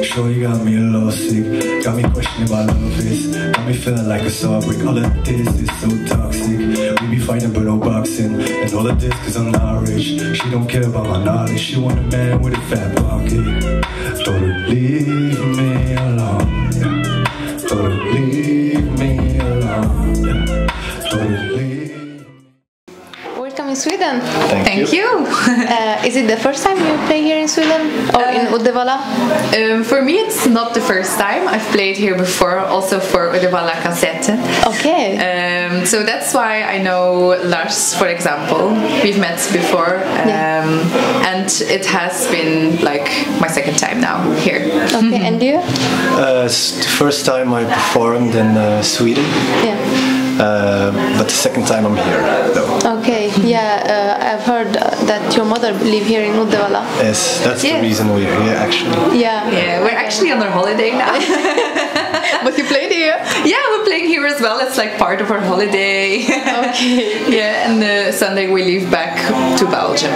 Sure, you got me a little sick. Got me questioning about love is. Got me feeling like a sawbrick. All of this is so toxic. We be fighting but no boxing. And all of this cause I'm not rich. She don't care about my knowledge. She want a man with a fat pocket. Told her leave me alone, yeah. Told her leave me alone, yeah. Told her leave. Welcome in Sweden. Thank you. Is it the first time you play here in Sweden or in Uddevalla? For me, it's not the first time. I've played here before, also for Uddevallakassetten. Okay. So that's why I know Lars, for example. We've met before, and it has been like my second time now here. Okay, and you? It's the first time I performed in Sweden. Yeah. But the second time I'm here, though. Okay, yeah, I've heard that your mother live here in Uddevalla. Yes, that's the reason we're here, actually. Yeah. Yeah, we're actually on our holiday now. But you played here? Yeah, we're playing here as well. It's like part of our holiday. Okay. Yeah, and Sunday we leave back to Belgium.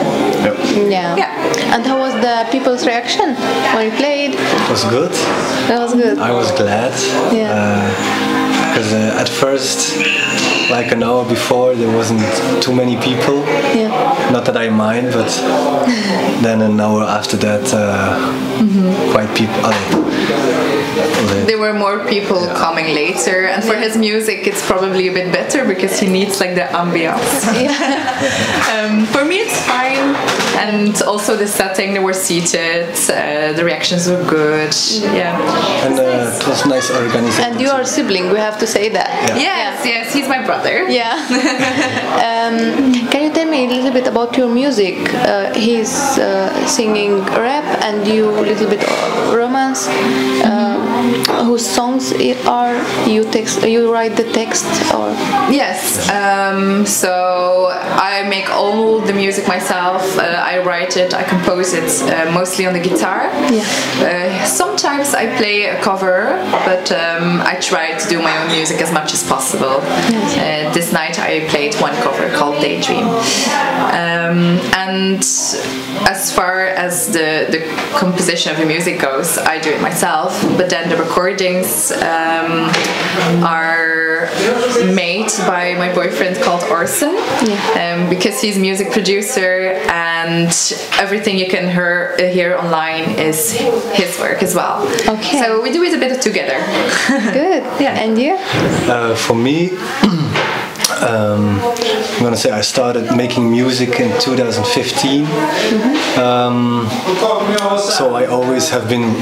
Yep. Yeah. And how was the people's reaction when you played? It was good. That was good. I was glad. Yeah. Because at first, like an hour before, there wasn't too many people. Yeah. Not that I mind, but then an hour after that, quite people. There were more people coming later, and for his music, it's probably a bit better because he needs like the ambiance. Yeah. For me, it's fine, and also the setting. They were seated. The reactions were good. Yeah. And it was nice organization. And you are a sibling, we have to say that. Yeah. Yes, he's my brother. Yeah. Can you tell me a little bit about your music? He's singing rap and you a little bit romance. Whose songs are you write the text or? Yes. So I make all the music myself. I write it. I compose it mostly on the guitar. Yeah. Sometimes I play a cover, but I try to do my own music as much as possible. Yes. This night I played one cover called Daydream. And as far as the composition of the music goes, I do it myself, but then the recordings are made by my boyfriend called Orson, because he's a music producer and everything you can hear online is his work as well. Okay. So we do it a bit together. Good. Yeah. And you? For me, I'm gonna say I started making music in 2015. So I always have been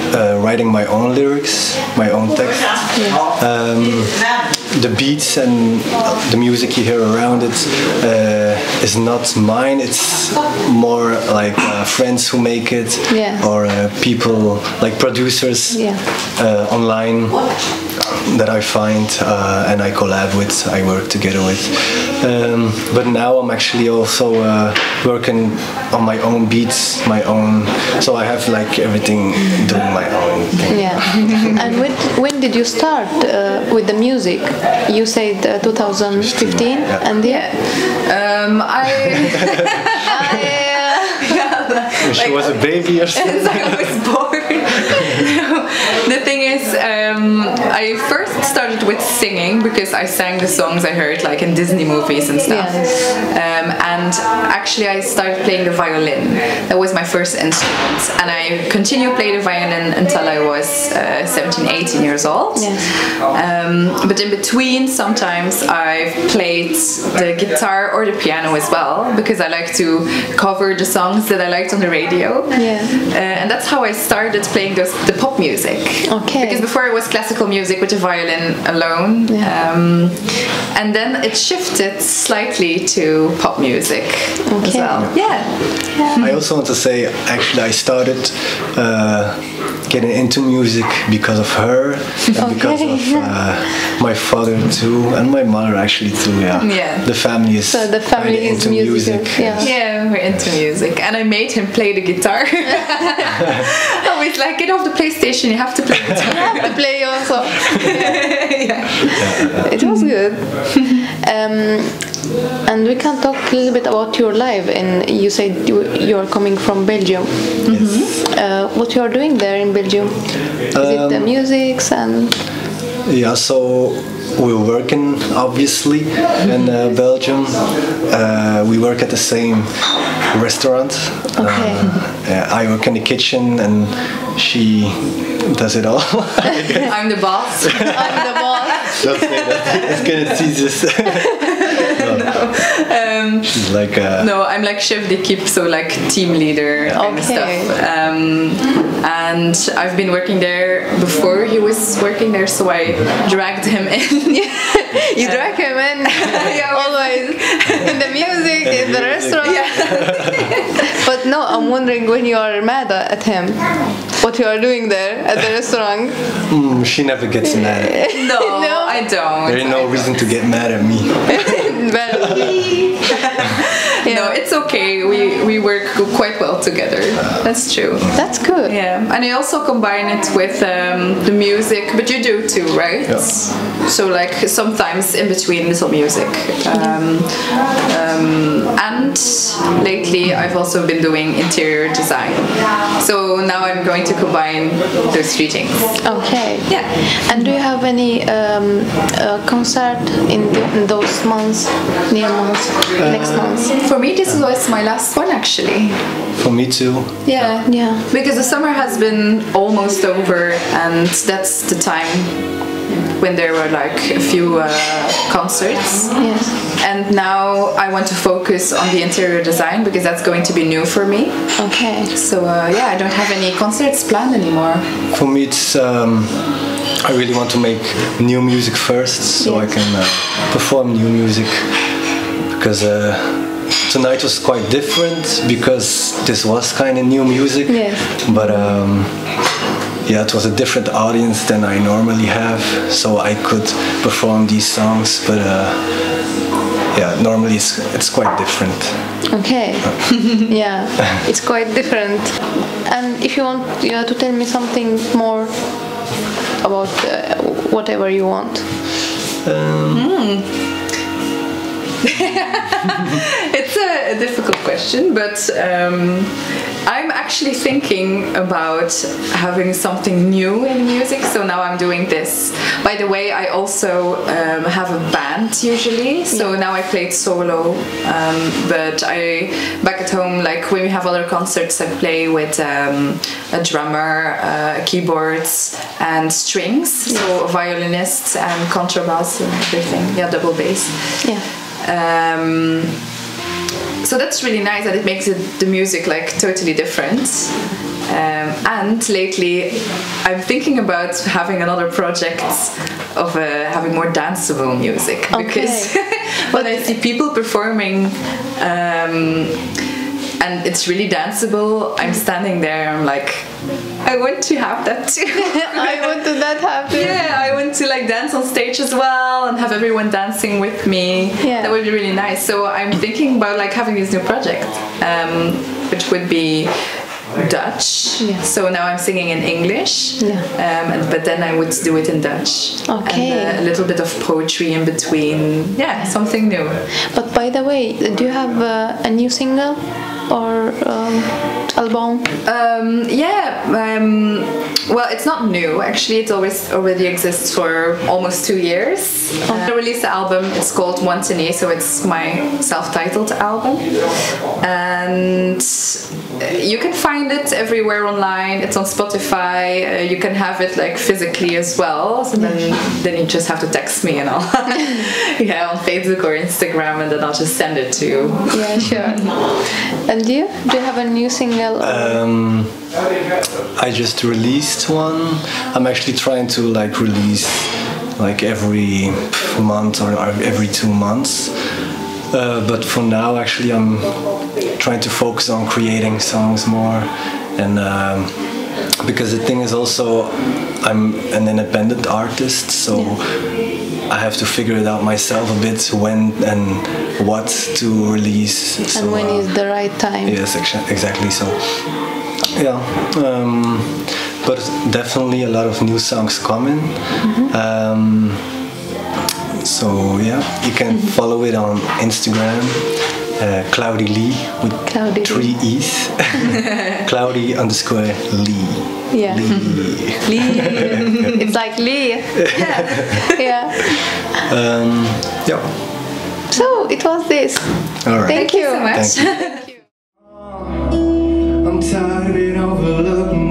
writing my own lyrics, my own text. The beats and the music you hear around it is not mine. It's more like friends who make it, or people like producers online that I find and I collab with, I work together with. But now I'm actually also working on my own beats, my own, so I have like everything doing my own thing. Yeah. And when did you start with the music? You said 2015, and She was a baby or something. I was born. The thing is, I first started with singing because I sang the songs I heard like in Disney movies and stuff. And actually I started playing the violin. That was my first instrument. And I continued to play the violin until I was 17, 18 years old. But in between, sometimes I've played the guitar or the piano as well, because I like to cover the songs that I liked on the radio. And that's how I started playing the pop music. Okay. Because before it was classical music with the violin alone. And then it shifted slightly to pop music as well. I also want to say, actually, I started getting into music because of her, and because of my father too, and my mother actually too. The family is really into music. We're into music, and I made him play the guitar. I was like, get off the PlayStation, you have to play guitar. You have to play also. It was good. And we can talk a little bit about your life. And you said you're coming from Belgium. Yes. What you are doing there in Belgium? Is it the music and? Yeah, so we're working obviously in Belgium. We work at the same restaurant. Okay. I work in the kitchen and she does it all. I'm the boss. I'm the boss. Don't say that. It's gonna tease us. She's like no, I'm like chef d'équipe, so like team leader kind of stuff. And I've been working there before he was working there, so I dragged him in. You drag him in. Always in the music, in the restaurant. But no, I'm wondering when you are mad at him, what you are doing there at the restaurant. She never gets mad at me. No, I don't. There ain't no reason to get mad at me. No, it's okay. We work quite well together. That's true. That's good. Yeah, and I also combine it with the music, but you do too, right? Yeah. So like sometimes in between little music. And lately I've also been doing interior design. So now I'm going to combine those three things. Okay. Yeah. And do you have any concert in those months, near months, next months? For me, this was my last one actually. For me too. Yeah. Yeah. Because the summer has been almost over, and that's the time when there were like a few concerts. Yes. And now I want to focus on the interior design because that's going to be new for me. Okay. So yeah, I don't have any concerts planned anymore. For me, it's I really want to make new music first, so I can perform new music. Because tonight was quite different because this was kind of new music. Yes. But yeah, it was a different audience than I normally have, so I could perform these songs. But yeah, normally it's quite different. Okay. Yeah, it's quite different. And if you want to tell me something more about whatever you want. It's a difficult question, but I'm actually thinking about having something new in music, so now I'm doing this. By the way, I also have a band usually, so now I played solo, but back at home, like when we have other concerts, I play with a drummer, keyboards and strings, so violinists and contrabass and everything, double bass. Yeah. So that's really nice that it makes the music like totally different. And lately I'm thinking about having another project of having more danceable music, because when I see people performing and it's really danceable, I'm standing there, I'm like, I want to have that too. I want to that happen. Yeah, I want to like dance on stage as well and have everyone dancing with me. Yeah. That would be really nice. So I'm thinking about like having this new project, which would be Dutch. Yeah. So now I'm singing in English, but then I would do it in Dutch. Okay. And a little bit of poetry in between. Yeah, something new. But by the way, do you have a new single or album? Well, it's not new actually. It already exists for almost 2 years. I released the album. It's called WANTHANEE, so it's my self-titled album, and you can find it everywhere online. It's on Spotify. You can have it like physically as well. So then you just have to text me and I'll on Facebook or Instagram, and then I'll just send it to you. Yeah, sure. And do you have a new single? I just released one. I'm actually trying to like release like every month or every 2 months. But for now, actually, I'm trying to focus on creating songs more, and because the thing is also, I'm an independent artist, so I have to figure it out myself a bit when and what to release. And so, when is the right time? Yes, exactly. So, yeah. But definitely a lot of new songs coming. So yeah, you can follow it on Instagram. Cloudy Lee with Cloudy 3 E's. Cloudy_Lee. Yeah. Lee. It's like Lee. Yeah. Yeah. So it was this. All right. Thank you so much. Thank you. I'm tired of being overlooked.